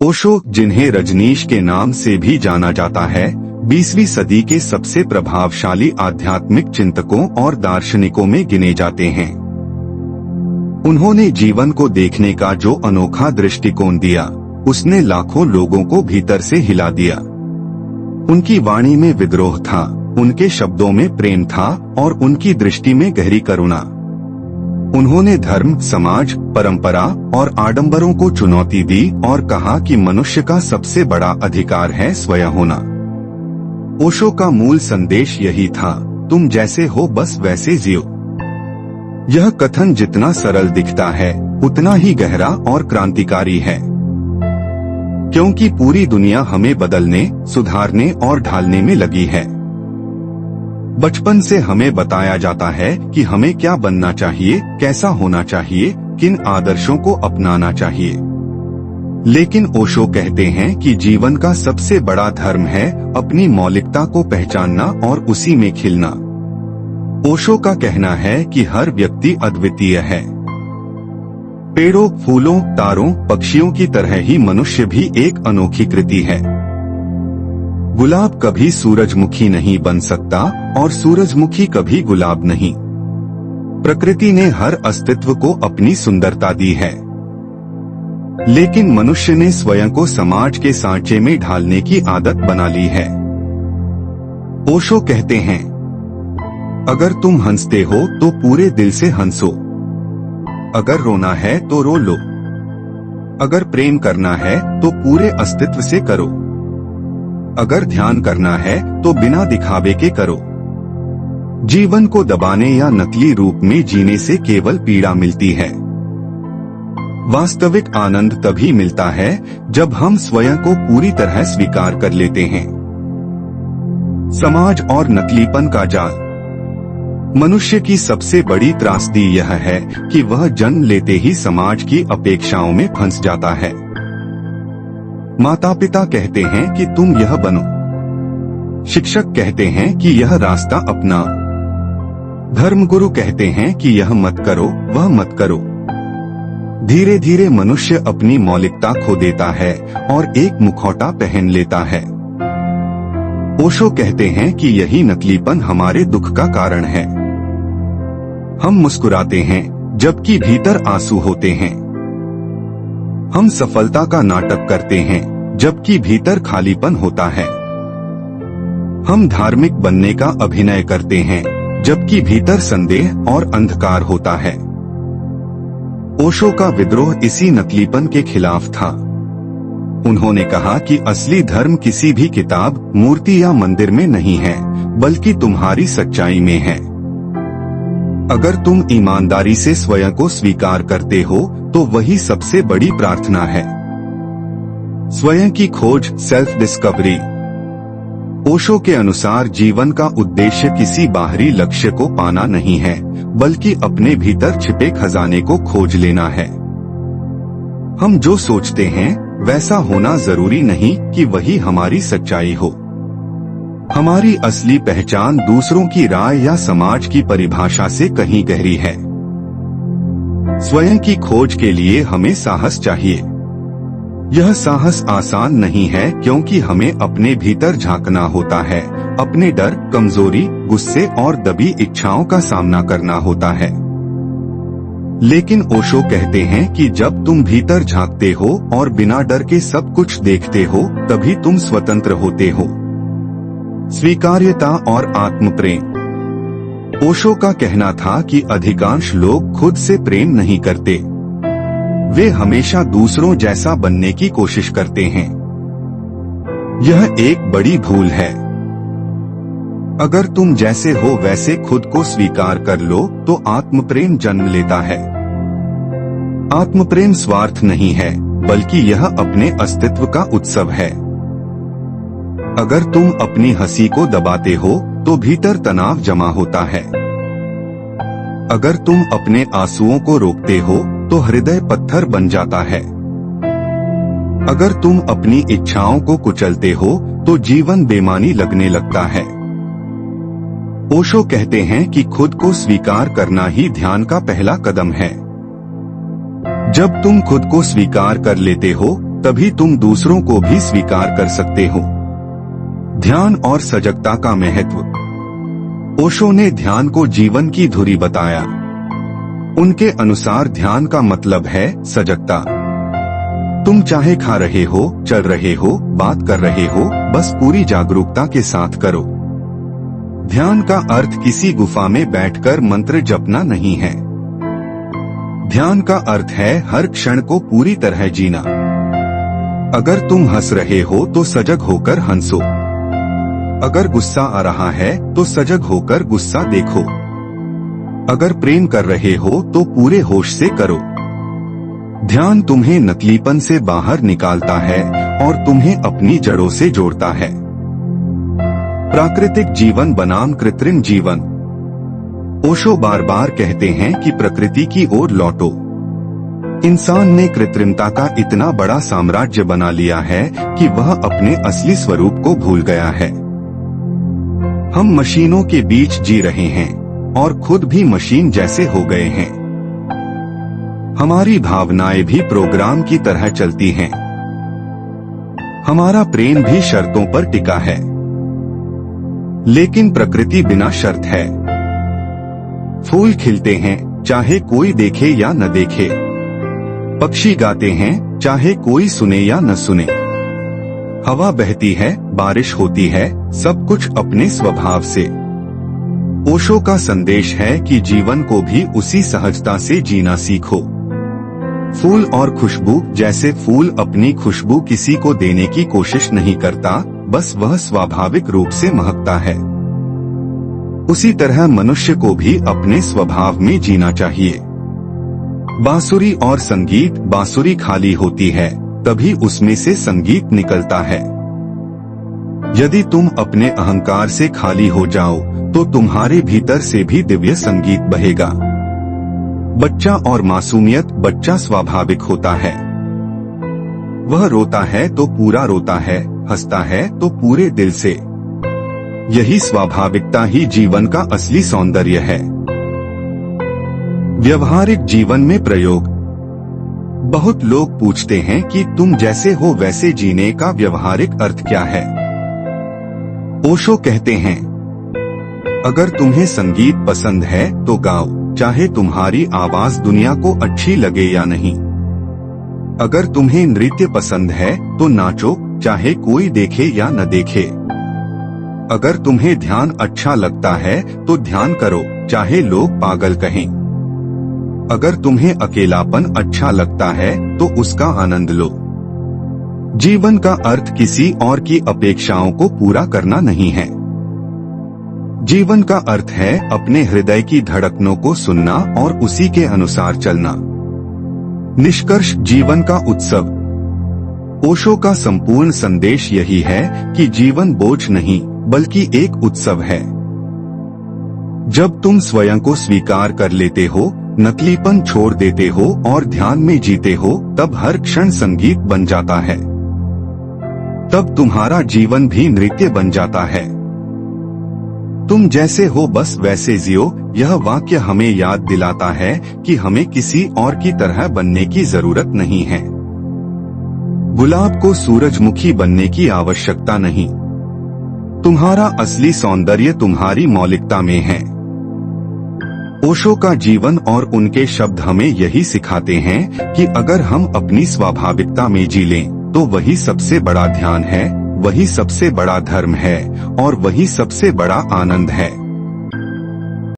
ओशो, जिन्हें रजनीश के नाम से भी जाना जाता है, 20वीं सदी के सबसे प्रभावशाली आध्यात्मिक चिंतकों और दार्शनिकों में गिने जाते हैं। उन्होंने जीवन को देखने का जो अनोखा दृष्टिकोण दिया, उसने लाखों लोगों को भीतर से हिला दिया। उनकी वाणी में विद्रोह था, उनके शब्दों में प्रेम था और उनकी दृष्टि में गहरी करुणा। उन्होंने धर्म, समाज, परंपरा और आडंबरों को चुनौती दी और कहा कि मनुष्य का सबसे बड़ा अधिकार है स्वयं होना। ओशो का मूल संदेश यही था, तुम जैसे हो बस वैसे जियो। यह कथन जितना सरल दिखता है, उतना ही गहरा और क्रांतिकारी है, क्योंकि पूरी दुनिया हमें बदलने, सुधारने और ढालने में लगी है। बचपन से हमें बताया जाता है कि हमें क्या बनना चाहिए, कैसा होना चाहिए, किन आदर्शों को अपनाना चाहिए। लेकिन ओशो कहते हैं कि जीवन का सबसे बड़ा धर्म है अपनी मौलिकता को पहचानना और उसी में खिलना। ओशो का कहना है कि हर व्यक्ति अद्वितीय है। पेड़ों, फूलों, तारों, पक्षियों की तरह ही मनुष्य भी एक अनोखी कृति है। गुलाब कभी सूरजमुखी नहीं बन सकता और सूरजमुखी कभी गुलाब नहीं। प्रकृति ने हर अस्तित्व को अपनी सुंदरता दी है, लेकिन मनुष्य ने स्वयं को समाज के सांचे में ढालने की आदत बना ली है। ओशो कहते हैं, अगर तुम हंसते हो तो पूरे दिल से हंसो, अगर रोना है तो रो लो, अगर प्रेम करना है तो पूरे अस्तित्व से करो, अगर ध्यान करना है तो बिना दिखावे के करो। जीवन को दबाने या नकली रूप में जीने से केवल पीड़ा मिलती है। वास्तविक आनंद तभी मिलता है जब हम स्वयं को पूरी तरह स्वीकार कर लेते हैं। समाज और नकलीपन का जाल। मनुष्य की सबसे बड़ी त्रासदी यह है कि वह जन्म लेते ही समाज की अपेक्षाओं में फंस जाता है। माता पिता कहते हैं कि तुम यह बनो, शिक्षक कहते हैं कि यह रास्ता अपना, धर्मगुरु कहते हैं कि यह मत करो, वह मत करो। धीरे धीरे मनुष्य अपनी मौलिकता खो देता है और एक मुखौटा पहन लेता है। ओशो कहते हैं कि यही नकलीपन हमारे दुख का कारण है। हम मुस्कुराते हैं जबकि भीतर आंसू होते हैं। हम सफलता का नाटक करते हैं जबकि भीतर खालीपन होता है। हम धार्मिक बनने का अभिनय करते हैं जबकि भीतर संदेह और अंधकार होता है। ओशो का विद्रोह इसी नकलीपन के खिलाफ था। उन्होंने कहा कि असली धर्म किसी भी किताब, मूर्ति या मंदिर में नहीं है, बल्कि तुम्हारी सच्चाई में है। अगर तुम ईमानदारी से स्वयं को स्वीकार करते हो तो वही सबसे बड़ी प्रार्थना है। स्वयं की खोज, सेल्फ डिस्कवरी। ओशो के अनुसार जीवन का उद्देश्य किसी बाहरी लक्ष्य को पाना नहीं है, बल्कि अपने भीतर छिपे खजाने को खोज लेना है। हम जो सोचते हैं वैसा होना जरूरी नहीं कि वही हमारी सच्चाई हो। हमारी असली पहचान दूसरों की राय या समाज की परिभाषा से कहीं गहरी है। स्वयं की खोज के लिए हमें साहस चाहिए। यह साहस आसान नहीं है क्योंकि हमें अपने भीतर झांकना होता है, अपने डर, कमजोरी, गुस्से और दबी इच्छाओं का सामना करना होता है। लेकिन ओशो कहते हैं कि जब तुम भीतर झांकते हो और बिना डर के सब कुछ देखते हो, तभी तुम स्वतंत्र होते हो। स्वीकार्यता और आत्मप्रेम। ओशो का कहना था कि अधिकांश लोग खुद से प्रेम नहीं करते, वे हमेशा दूसरों जैसा बनने की कोशिश करते हैं। यह एक बड़ी भूल है। अगर तुम जैसे हो वैसे खुद को स्वीकार कर लो तो आत्मप्रेम जन्म लेता है। आत्मप्रेम स्वार्थ नहीं है, बल्कि यह अपने अस्तित्व का उत्सव है। अगर तुम अपनी हंसी को दबाते हो तो भीतर तनाव जमा होता है। अगर तुम अपने आंसुओं को रोकते हो तो हृदय पत्थर बन जाता है। अगर तुम अपनी इच्छाओं को कुचलते हो तो जीवन बेमानी लगने लगता है। ओशो कहते हैं कि खुद को स्वीकार करना ही ध्यान का पहला कदम है। जब तुम खुद को स्वीकार कर लेते हो तभी तुम दूसरों को भी स्वीकार कर सकते हो। ध्यान और सजगता का महत्व। ओशो ने ध्यान को जीवन की धुरी बताया। उनके अनुसार ध्यान का मतलब है सजगता। तुम चाहे खा रहे हो, चल रहे हो, बात कर रहे हो, बस पूरी जागरूकता के साथ करो। ध्यान का अर्थ किसी गुफा में बैठकर मंत्र जपना नहीं है। ध्यान का अर्थ है हर क्षण को पूरी तरह जीना। अगर तुम हंस रहे हो तो सजग होकर हंसो। अगर गुस्सा आ रहा है तो सजग होकर गुस्सा देखो। अगर प्रेम कर रहे हो तो पूरे होश से करो। ध्यान तुम्हें नकलीपन से बाहर निकालता है और तुम्हें अपनी जड़ों से जोड़ता है। प्राकृतिक जीवन बनाम कृत्रिम जीवन। ओशो बार बार कहते हैं कि प्रकृति की ओर लौटो। इंसान ने कृत्रिमता का इतना बड़ा साम्राज्य बना लिया है कि वह अपने असली स्वरूप को भूल गया है। हम मशीनों के बीच जी रहे हैं और खुद भी मशीन जैसे हो गए हैं। हमारी भावनाएं भी प्रोग्राम की तरह चलती हैं। हमारा प्रेम भी शर्तों पर टिका है, लेकिन प्रकृति बिना शर्त है। फूल खिलते हैं चाहे कोई देखे या न देखे। पक्षी गाते हैं चाहे कोई सुने या न सुने। हवा बहती है, बारिश होती है, सब कुछ अपने स्वभाव से। ओशो का संदेश है कि जीवन को भी उसी सहजता से जीना सीखो। फूल और खुशबू। जैसे फूल अपनी खुशबू किसी को देने की कोशिश नहीं करता, बस वह स्वाभाविक रूप से महकता है। उसी तरह मनुष्य को भी अपने स्वभाव में जीना चाहिए। बांसुरी और संगीत। बांसुरी खाली होती है तभी उसमें से संगीत निकलता है। यदि तुम अपने अहंकार से खाली हो जाओ तो तुम्हारे भीतर से भी दिव्य संगीत बहेगा। बच्चा और मासूमियत। बच्चा स्वाभाविक होता है। वह रोता है तो पूरा रोता है, हंसता है तो पूरे दिल से। यही स्वाभाविकता ही जीवन का असली सौंदर्य है। व्यवहारिक जीवन में प्रयोग। बहुत लोग पूछते हैं कि तुम जैसे हो वैसे जीने का व्यवहारिक अर्थ क्या है। ओशो कहते हैं, अगर तुम्हें संगीत पसंद है तो गाओ, चाहे तुम्हारी आवाज दुनिया को अच्छी लगे या नहीं। अगर तुम्हें नृत्य पसंद है तो नाचो, चाहे कोई देखे या न देखे। अगर तुम्हें ध्यान अच्छा लगता है तो ध्यान करो, चाहे लोग पागल कहें। अगर तुम्हें अकेलापन अच्छा लगता है तो उसका आनंद लो। जीवन का अर्थ किसी और की अपेक्षाओं को पूरा करना नहीं है। जीवन का अर्थ है अपने हृदय की धड़कनों को सुनना और उसी के अनुसार चलना। निष्कर्ष। जीवन का उत्सव। ओशो का संपूर्ण संदेश यही है कि जीवन बोझ नहीं बल्कि एक उत्सव है। जब तुम स्वयं को स्वीकार कर लेते हो, नकलीपन छोड़ देते हो और ध्यान में जीते हो, तब हर क्षण संगीत बन जाता है। तब तुम्हारा जीवन भी नृत्य बन जाता है। तुम जैसे हो बस वैसे जियो। यह वाक्य हमें याद दिलाता है कि हमें किसी और की तरह बनने की जरूरत नहीं है। गुलाब को सूरजमुखी बनने की आवश्यकता नहीं। तुम्हारा असली सौंदर्य तुम्हारी मौलिकता में है। ओशो का जीवन और उनके शब्द हमें यही सिखाते हैं कि अगर हम अपनी स्वाभाविकता में जी लें तो वही सबसे बड़ा ध्यान है, वही सबसे बड़ा धर्म है और वही सबसे बड़ा आनंद है।